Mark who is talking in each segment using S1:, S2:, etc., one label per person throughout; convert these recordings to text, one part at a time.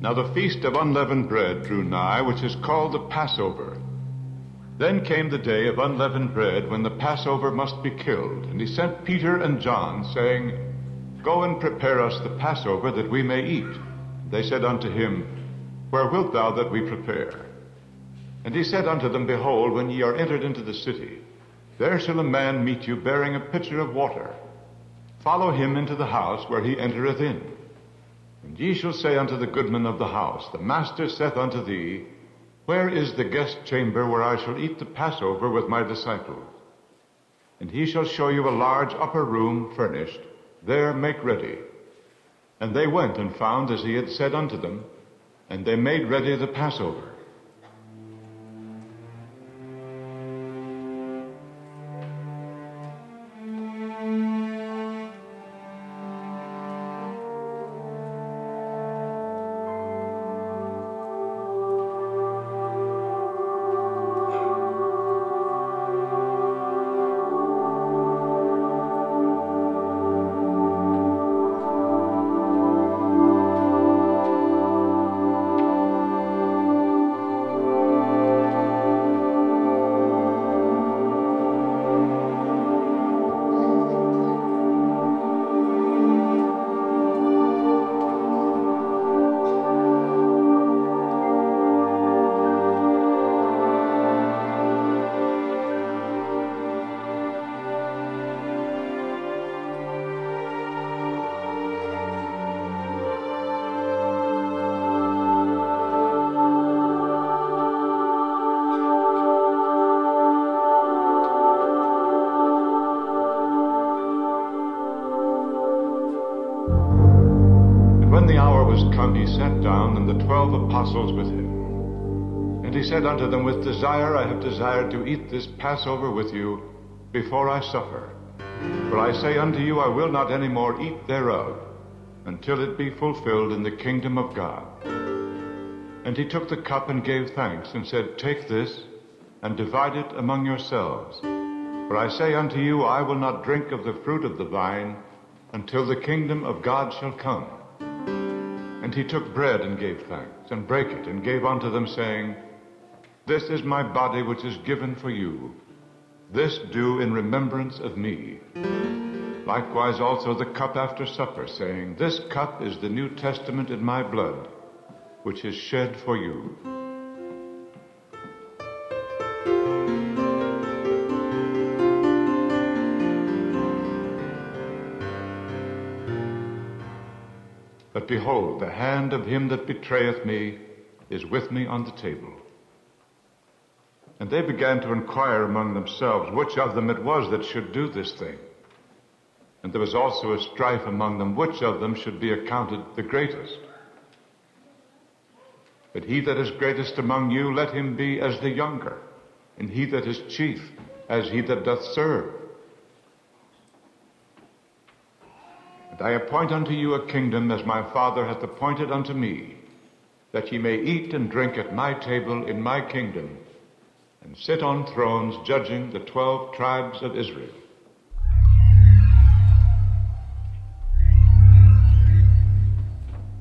S1: Now the feast of unleavened bread drew nigh, which is called the Passover. Then came the day of unleavened bread, when the Passover must be killed. And he sent Peter and John, saying, Go and prepare us the Passover, that we may eat. They said unto him, Where wilt thou that we prepare? And he said unto them, Behold, when ye are entered into the city, there shall a man meet you bearing a pitcher of water. Follow him into the house where he entereth in. And ye shall say unto the goodman of the house, The master saith unto thee, Where is the guest chamber where I shall eat the Passover with my disciples? And he shall show you a large upper room furnished. There make ready. And they went and found as he had said unto them, and they made ready the Passover. He sat down, and the 12 apostles with him. And he said unto them, With desire I have desired to eat this Passover with you before I suffer. For I say unto you, I will not any more eat thereof, until it be fulfilled in the kingdom of God. And he took the cup and gave thanks, and said, Take this, and divide it among yourselves. For I say unto you, I will not drink of the fruit of the vine, until the kingdom of God shall come. And he took bread and gave thanks, and brake it, and gave unto them, saying, This is my body which is given for you. This do in remembrance of me. Likewise also the cup after supper, saying, This cup is the New Testament in my blood, which is shed for you. But behold, the hand of him that betrayeth me is with me on the table. And they began to inquire among themselves which of them it was that should do this thing. And there was also a strife among them, which of them should be accounted the greatest. But he that is greatest among you, let him be as the younger, and he that is chief as he that doth serve. And I appoint unto you a kingdom, as my Father hath appointed unto me, that ye may eat and drink at my table in my kingdom, and sit on thrones judging the 12 tribes of Israel.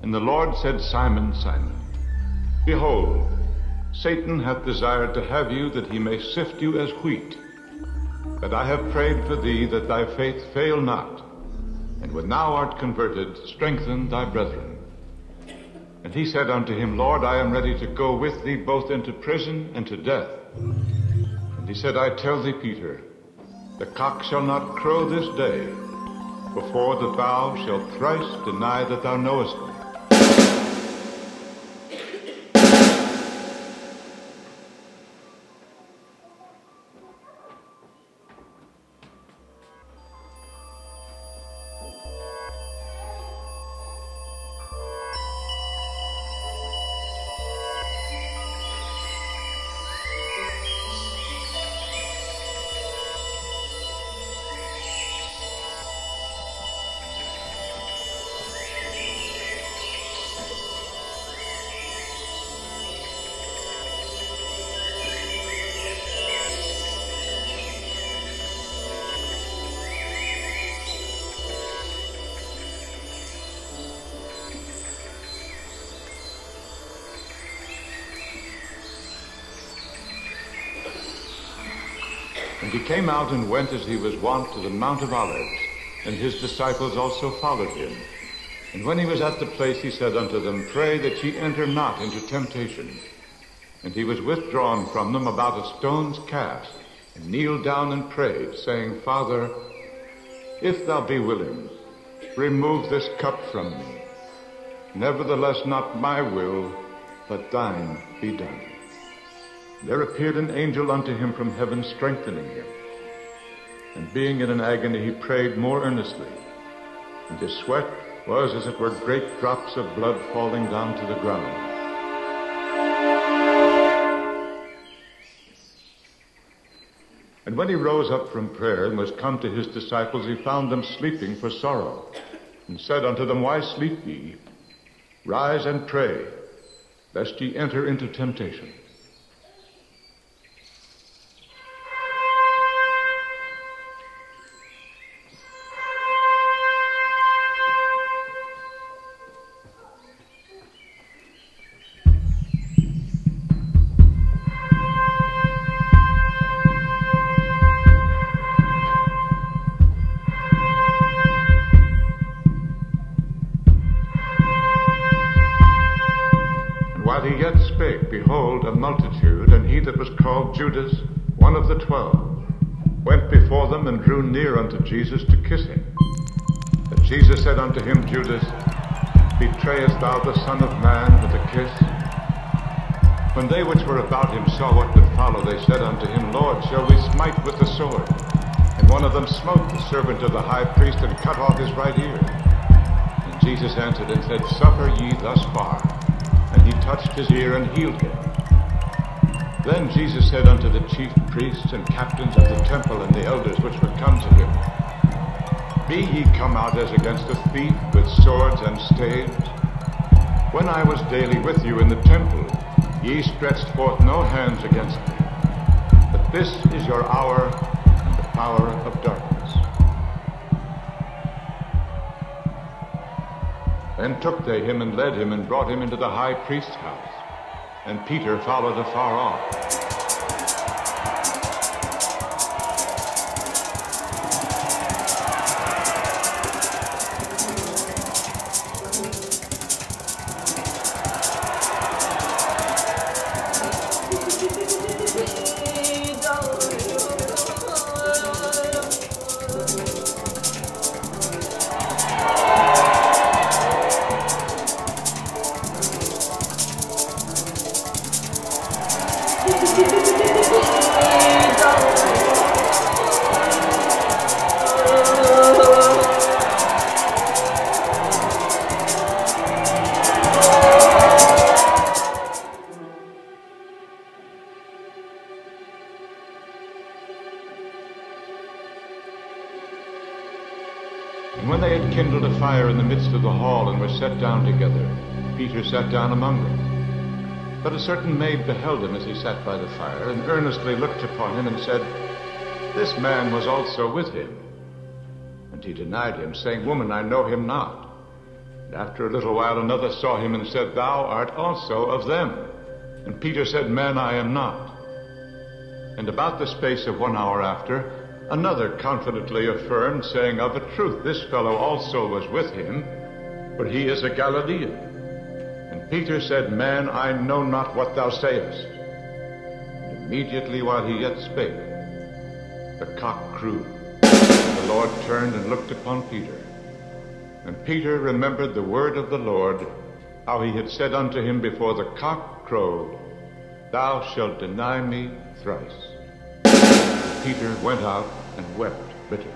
S1: And the Lord said, Simon, Simon, behold, Satan hath desired to have you, that he may sift you as wheat. But I have prayed for thee, that thy faith fail not. And when thou art converted, strengthen thy brethren. And he said unto him, Lord, I am ready to go with thee both into prison and to death. And he said, I tell thee, Peter, the cock shall not crow this day, before that thou shalt thrice deny that thou knowest me. And he came out and went as he was wont to the Mount of Olives, and his disciples also followed him. And when he was at the place, he said unto them, Pray that ye enter not into temptation. And he was withdrawn from them about a stone's cast, and kneeled down and prayed, saying, Father, if thou be willing, remove this cup from me. Nevertheless, not my will, but thine be done. There appeared an angel unto him from heaven, strengthening him. And being in an agony, he prayed more earnestly. And his sweat was as it were great drops of blood falling down to the ground. And when he rose up from prayer and was come to his disciples, he found them sleeping for sorrow, and said unto them, Why sleep ye? Rise and pray, lest ye enter into temptation. While he yet spake, behold, a multitude, and he that was called Judas, one of the 12, went before them and drew near unto Jesus to kiss him. And Jesus said unto him, Judas, betrayest thou the Son of Man with a kiss? When they which were about him saw what would follow, they said unto him, Lord, shall we smite with the sword? And one of them smote the servant of the high priest, and cut off his right ear. And Jesus answered and said, Suffer ye thus far. And he touched his ear and healed him. Then Jesus said unto the chief priests and captains of the temple and the elders which were come to him, Be ye come out as against a thief with swords and staves? When I was daily with you in the temple, ye stretched forth no hands against me. But this is your hour and the power of darkness. Then took they him and led him and brought him into the high priest's house. And Peter followed afar off. And when they had kindled a fire in the midst of the hall and were set down together, Peter sat down among them. But a certain maid beheld him as he sat by the fire, and earnestly looked upon him, and said, This man was also with him. And he denied him, saying, Woman, I know him not. And after a little while another saw him, and said, Thou art also of them. And Peter said, Man, I am not. And about the space of 1 hour after, another confidently affirmed, saying, Of a truth, this fellow also was with him, for he is a Galilean. And Peter said, Man, I know not what thou sayest. And immediately while he yet spake, the cock crew. The Lord turned and looked upon Peter. And Peter remembered the word of the Lord, how he had said unto him before the cock crowed, Thou shalt deny me thrice. And Peter went out and wept bitterly.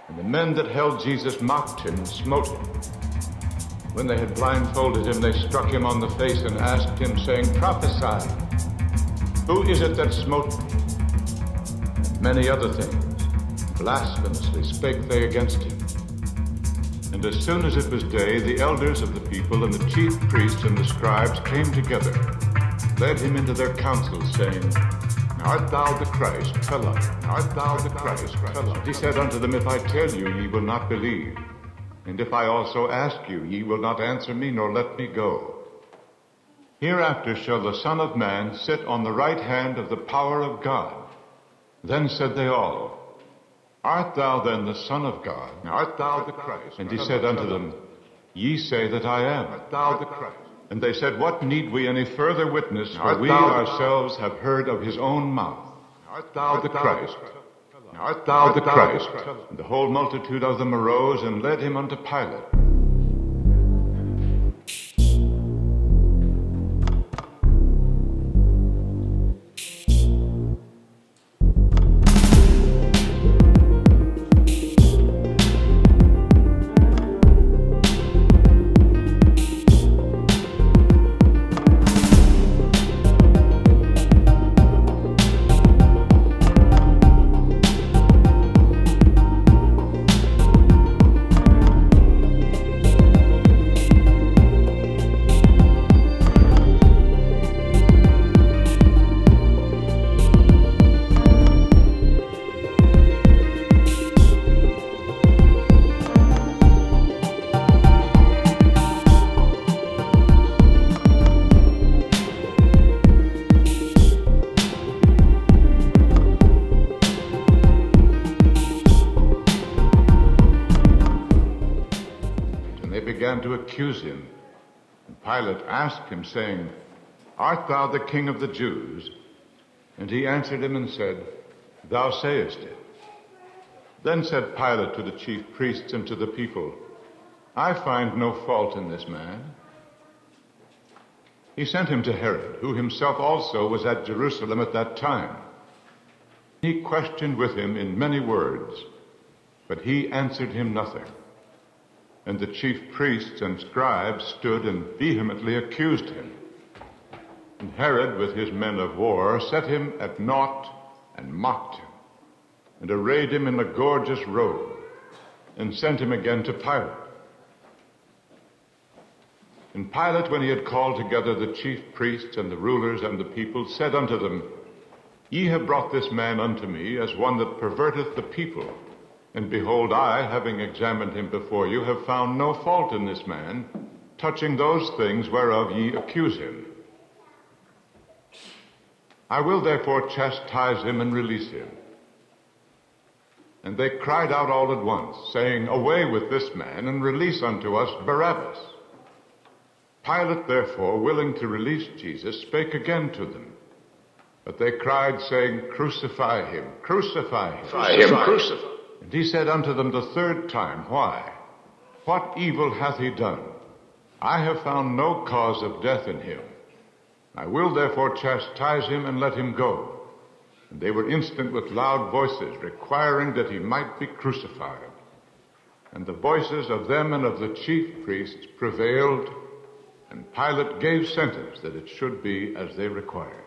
S1: And the men that held Jesus mocked him and smote him. When they had blindfolded him, they struck him on the face and asked him, saying, Prophesy, who is it that smote me? And many other things, blasphemously spake they against him. And as soon as it was day, the elders of the people and the chief priests and the scribes came together, led him into their councils, saying, Art thou the Christ? Tell us. Art thou the Christ? Tell us. He said unto them, If I tell you, ye will not believe. And if I also ask you, ye will not answer me, nor let me go. Hereafter shall the Son of Man sit on the right hand of the power of God. Then said they all, Art thou then the Son of God? Art thou the Christ? And he said unto them, Ye say that I am. Art thou the Christ? And they said, What need we any further witness? For we ourselves have heard of his own mouth. Art thou the Christ? Art thou the Christ? And the whole multitude of them arose and led him unto Pilate. To accuse him. And Pilate asked him, saying, Art thou the King of the Jews? And he answered him and said, Thou sayest it. Then said Pilate to the chief priests and to the people, I find no fault in this man. He sent him to Herod, who himself also was at Jerusalem at that time. He questioned with him in many words, but he answered him nothing. And the chief priests and scribes stood and vehemently accused him. And Herod, with his men of war, set him at naught and mocked him, and arrayed him in a gorgeous robe, and sent him again to Pilate. And Pilate, when he had called together the chief priests and the rulers and the people, said unto them, Ye have brought this man unto me as one that perverteth the people. And behold, I, having examined him before you, have found no fault in this man, touching those things whereof ye accuse him. I will therefore chastise him and release him. And they cried out all at once, saying, Away with this man, and release unto us Barabbas. Pilate therefore, willing to release Jesus, spake again to them. But they cried, saying, Crucify him, crucify him. Crucify him, crucify. And he said unto them the third time, Why? What evil hath he done? I have found no cause of death in him. I will therefore chastise him and let him go. And they were instant with loud voices, requiring that he might be crucified. And the voices of them and of the chief priests prevailed, and Pilate gave sentence that it should be as they required.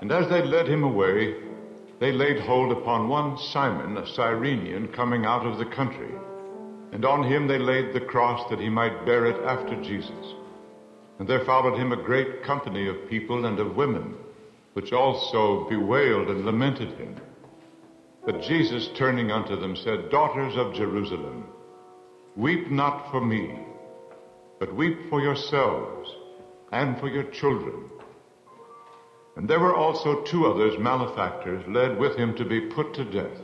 S1: And as they led him away, they laid hold upon one Simon, a Cyrenian, coming out of the country. And on him they laid the cross that he might bear it after Jesus. And there followed him a great company of people and of women, which also bewailed and lamented him. But Jesus, turning unto them, said, Daughters of Jerusalem, weep not for me, but weep for yourselves and for your children. And there were also two others, malefactors, led with him to be put to death.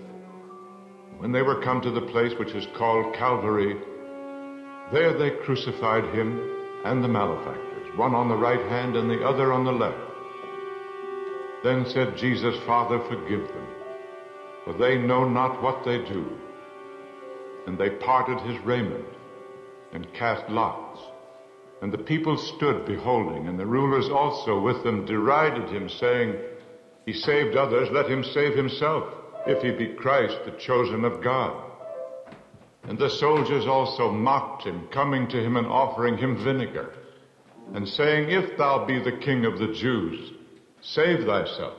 S1: When they were come to the place which is called Calvary, there they crucified him and the malefactors, one on the right hand and the other on the left. Then said Jesus, Father, forgive them, for they know not what they do. And they parted his raiment and cast lots. And the people stood beholding, and the rulers also with them derided him, saying, He saved others, let him save himself, if he be Christ, the chosen of God. And the soldiers also mocked him, coming to him and offering him vinegar, and saying, If thou be the King of the Jews, save thyself.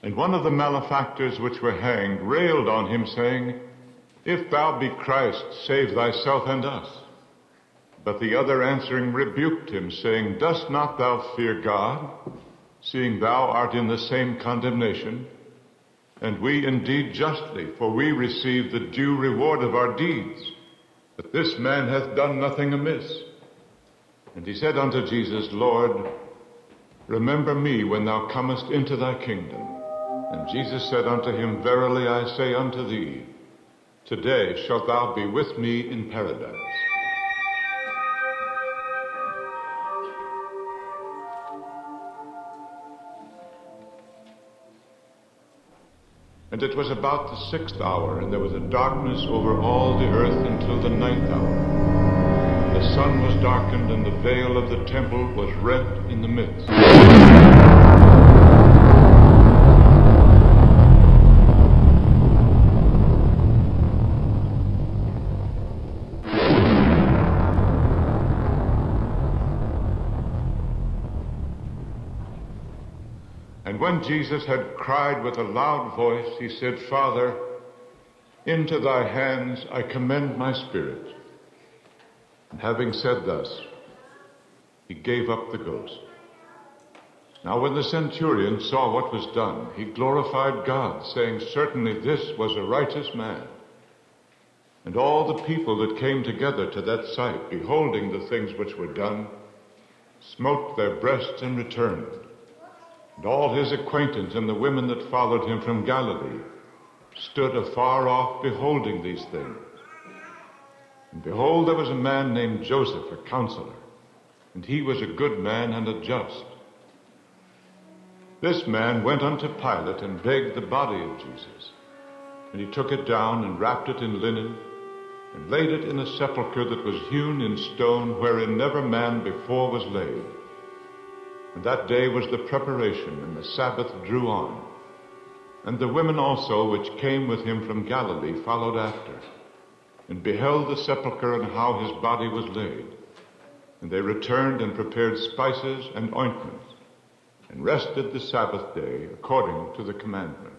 S1: And one of the malefactors which were hanged railed on him, saying, If thou be Christ, save thyself and us. But the other answering rebuked him, saying, Dost not thou fear God, seeing thou art in the same condemnation? And we indeed justly, for we receive the due reward of our deeds. But this man hath done nothing amiss. And he said unto Jesus, Lord, remember me when thou comest into thy kingdom. And Jesus said unto him, Verily I say unto thee, today shalt thou be with me in paradise. And it was about the 6th hour, and there was a darkness over all the earth until the 9th hour. The sun was darkened, and the veil of the temple was rent in the midst. And when Jesus had cried with a loud voice, he said, Father, into thy hands I commend my spirit. And having said thus, he gave up the ghost. Now when the centurion saw what was done, he glorified God, saying, Certainly this was a righteous man. And all the people that came together to that sight, beholding the things which were done, smote their breasts and returned. And all his acquaintance and the women that followed him from Galilee stood afar off, beholding these things. And behold, there was a man named Joseph, a counselor, and he was a good man and a just. This man went unto Pilate and begged the body of Jesus. And he took it down and wrapped it in linen, and laid it in a sepulchre that was hewn in stone, wherein never man before was laid. And that day was the preparation, and the Sabbath drew on. And the women also which came with him from Galilee followed after, and beheld the sepulchre and how his body was laid. And they returned and prepared spices and ointments, and rested the Sabbath day according to the commandment.